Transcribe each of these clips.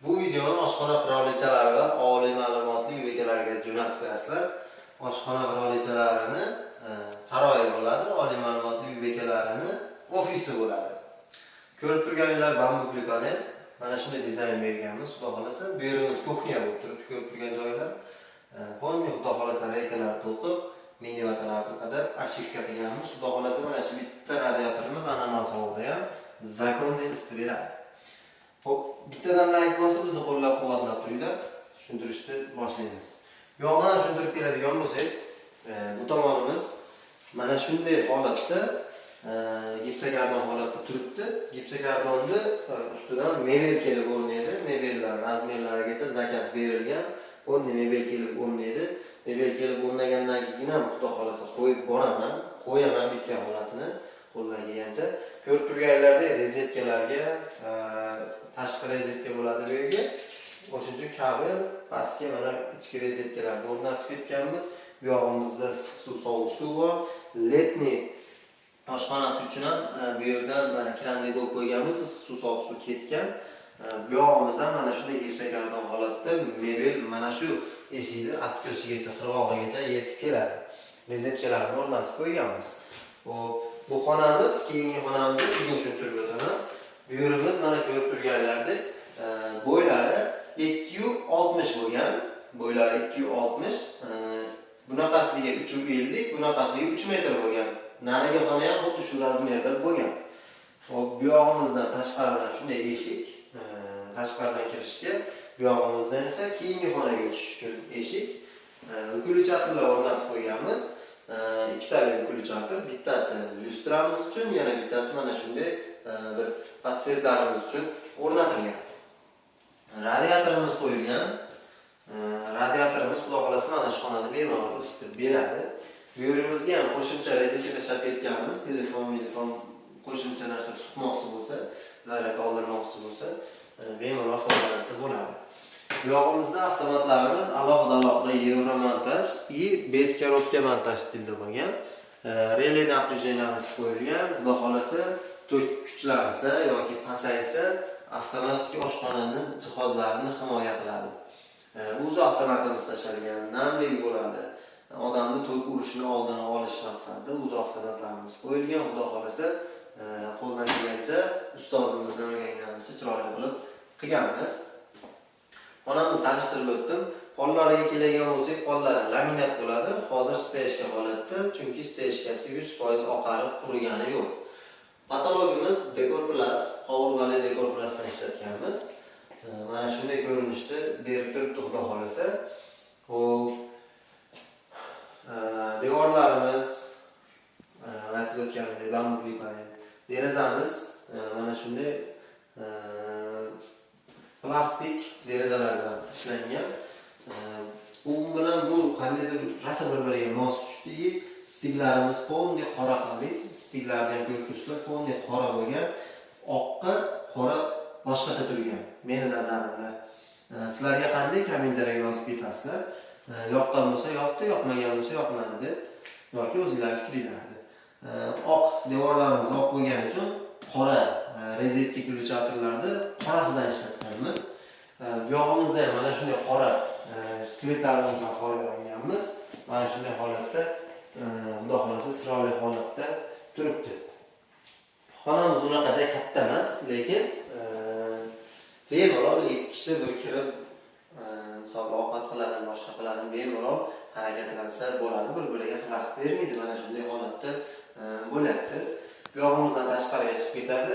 Bu videoni oshxona qirolichalari va oliy ma'lumotli bekalarga jo'natib qo'yasizlar. Oshxona qirolichalarining saroyi bo'ladi, oliy ma'lumotli bekalarning ofisi bo'ladi. Ko'rib turganinglar bambukli panel. Mana shunday dizayn berganmiz, xudo xolasa. Bu yerimiz kuxnya bo'lib turibdi, ko'rib turgan joylar. Polni xudo xolasa reykalar to'qib, minivatarlarga qadar ashifka qilganmiz. Xudo xolasa mana shu bitta radiatorimiz ananas sovuqda ham zakonli isitib beradi. Hop, bittadan like bo'lsa bizni qo'llab-quvvatlab turinglar. Tushuntirishni boshlaymiz. Bu yoqdan tushuntirib keladigan bo'lsak, bu tomonimiz mana shunday holatda gipsokarbon holatda turibdi. Gipsokarbonni ustidan mebel kelib o'rnaydi. Mebellar razmerlarigacha zakaz berilgan. O'rni mebel kelib o'rnaydi. Mebel kelib o'rnagandan keyin ham xudo xolasa qo'yib boraman. Qo'yaman bitgan holatini qo'ldan kelgancha. Ko'rib turganlaringlardek rezetkalarga tashqi rezetka bo'ladi bu yerga. O'sha uchun kabel pastga mana ichki rezetkalarga o'rnatib ketganmiz. Bu yog'imizda issiq suv, sovuq suv bor. Letni oshxonasi uchun ham bu yerdan mana kranni qo'yib qo'yganmiz, issiq suv, sovuq suv ketgan. Bu yog'imiz ham mana shunday gipsokarbon holatda mebel mana shu eshikni atkosigacha, qirg'og'igacha yetib keladi. Rezetkalarni o'rnatib qo'yganmiz. Bu xonamiz, keyingi xonamizni keyin tushuntirib o'taman. Bu yerimiz mana ko'rib turganlaringlardek bo'ylari 260 bo'lgan. Bo'ylari 260. Bunaqasiga 350, bunaqasiga 3 metr bo'lgan. Nariga xona ham xuddi shu razmerda bo'lgan. Hop, bu yog'imizdan tashqaridan shunday eshik, tashqaridan kirishga, bu yog'imizdan esa keyingi xonaga o'tish uchun eshik. Ukuli chatirlar o'rnatib qo'yganmiz. Ikkitali ukuli chatir, bittasi lyustramiz uchun, yana bittasi mana shunday bir podsvetlarimiz uchun o'rnatilgan. Radiatorimiz qo'yilgan. Radiatorimiz xudo xolasa mana shu xonada bemalol isitib beradi. Bu yerimizga ham qo'shimcha rezetka tashlab ketganmiz. Telefon qo'shimcha narsa suqmoqchi bo'lsa, zaryadka oldirmoqchi bo'lsa, bemalol foydalansa bo'ladi. Bu yog'imizda avtomatlarimiz alohida Euromontaj и без коробка montaj stilda bo'lgan. Relay напряженияmiz qo'yilgan. Xudo xolasa tok kuchlansa yoki pasaysa, avtomatik oshxonaning jihozlarini himoya qiladi. O'zi avtomatimiz tashalgan, namlik bo'ladi. Odamni tok urishini oldini olish maqsadida o'zi avtomatlarimiz qo'yilgan. Xudo xolasa qo'ldan kelgancha ustozimizdan o'rganganimizni chiroyli qilib qilganmiz. Xonamizni tanishtirib o'tdim. Pollariga keladigan bo'lsak, pollari laminat bo'ladi. Hozir steyshka holatda, chunki steyshkasi 100% oqarib qurigani yo'q. Patologimiz Decor Plus, qovurg'ali Decor Plusdan ishlatganmiz. Mana shunday ko'rinishda berib turibdi xudo xolasa. Hop. Devorlarimiz aytib o'tganimdek bambukli panel. Derazamiz mana shunday plastik derazalardan ishlangan. U bilan bu qandaydir rosa bir-biriga mos tushdiki, stiklarimiz polni qora qildik. Stiklardan ko'rib turibsizlar, polni qora bo'lgan, oqqa qora boshqacha turgan. Meni nazarimda. Sizlarga qanday kommentariy yozib ketasizlar? Yoqqan bo'lsa yoqdi, yoqmagan bo'lsa yoqmadi deb yoki o'zingizlar fikringlarni. Oq devorlarimiz oq bo'lgani uchun qora rezetka ключаторlarni qorasidan ishlatganmiz. Bu yog'imizda ham mana shunday qora svetlarimizdan foydalanganmiz. Mana shunday holatda, xudo xolasa chiroyli holatda turibdi. Xonamiz unaqacha katta emas, lekin bemalol 2 kishi bir kirib misol ovqat qiladi, boshqa qiladi, bemalol harakatlansa bo'ladi, bir-biriga xalaqit bermaydi. Mana shunday holatda bo'lyapti. Bu yog'imizdan tashqariga chiqib ketadi.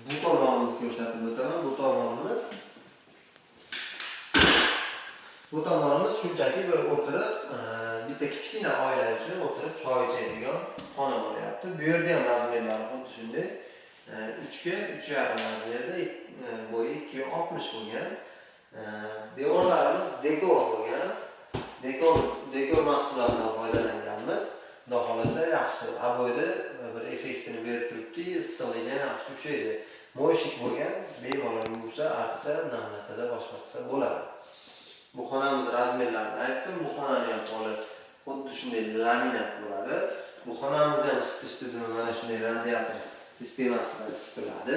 Bu tomonimizni ko'rsatib o'taman. Bu tomonimiz shunchaki bir o'tirib, bitta kichkina oila uchun o'tirib choy ichadigan xona bo'lyapti. Bu yerda ham razmerlari xuddi shunday 3 ga 3,5 razmerda, bo'yi 260 bo'lgan. Devorlarimiz dekor bo'lgan. Dekor mahsulotlaridan foydalanganmiz. Xudo xolasa yaxshi aboyda bir effektini berib turibdi, issiqlikni yaxshi ushlaydi. Mo'yshik bo'lgan, bemalol yuvsa, artsa, namlatada boshqa qilsa bo'ladi. Bu xonamiz razmerlarini aytdim. Bu xonani ham holi xuddi shunday laminat bo'ladi. Bu xonamiz ham isitish tizimi mana shunday radiator sistemasi bilan isitiladi.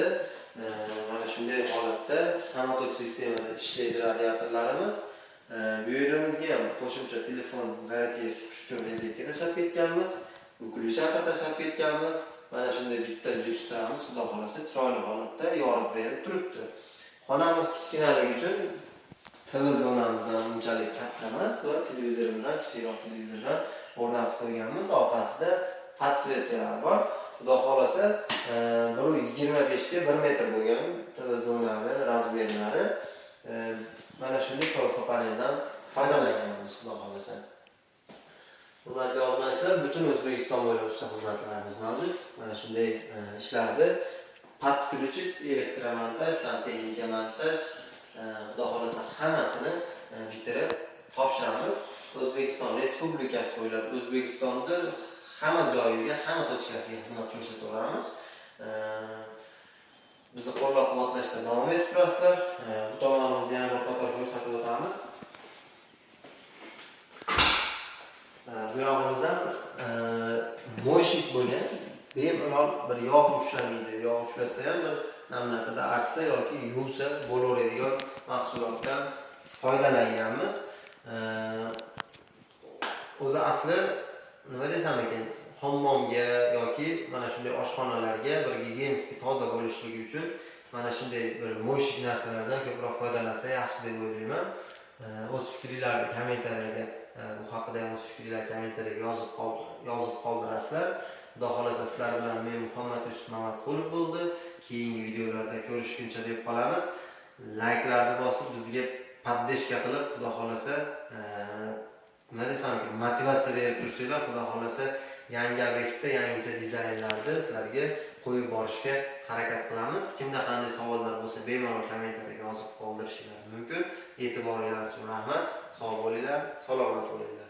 Mana shunday holatda samotot sistemada ishlaydi radiatorlarimiz. Bu yerimizga ham qo'shimcha telefon zaryadga suqish uchun rozetka tashlab ketganmiz. Ukulishakar tashlab ketganmiz. Mana shunday bitta lyustramiz xudo xolasa chiroyli holatda yorib berib turibdi. Xonamiz kichkinaligi uchun TV zonamiz ham unchalik katta emas va televizorimiz ham kichikroq televizordan o'rnatib qo'yganmiz. Orqasida podsvetkalar bor. Xudo xolasa 1.25 ga 1 metr bo'lgan TV zonalari, razmerlari mana shunday to'lqin paneldan foydalanganmiz xudo xolasa. Hurmatli obunachilar, butun O'zbekiston bo'ylab usta xizmatlarimiz mavjud. Mana shunday ishlarni podключить, elektromontaj, santexnika montaj, xudo xolasa hammasini bitirib topshiramiz. O'zbekiston Respublikasi bo'ylab O'zbekistonda hamma joyiga, hamma tochkasiga xizmat ko'rsatamiz. Bizni qo'llab-quvvatlashda davom etib turasizlar. Bu tomonimizda yana bir qator ko'rsatib o'tamiz. Bu yog'imizda mo'shik bo'lgan, bemalol bir yog' ushlamaydi. Yog' ushlasa ham bir namlantirda artsa yoki yuvsa bo'laveradigan mahsulotdan foydalanganmiz. O'zi asli nima desam ekan, hammomga yoki mana shunday oshxonalarga bir gigiyenik toza bo'lishligi uchun mana shunday bir mo'shik narsalardan ko'proq foydalansa yaxshi deb o'ylayman. O'z fikringizni kommentariyaga, bu haqida ham o'z fikringizni kommentariyaga yozib qoldirasizlar. Xudo xolasa sizlar bilan men Muhammad Yusuf Mamatqulov bo'ldi. Keyingi videolarda ko'rishguncha deb qolamiz. Layklarni bosib bizga podдержка qilib, xudo xolasa nima desam, motivatsiya berib tursanglar, xudo xolasa yangi obyektda yangicha dizaynlarni sizlarga qo'yib borishga harakat qilamiz. Kimda qanday savollar bo'lsa, bemalol kommentariyaga yozib qoldirishingiz mumkin. E'tiboringiz uchun rahmat. Sog' bo'linglar, salomat bo'linglar.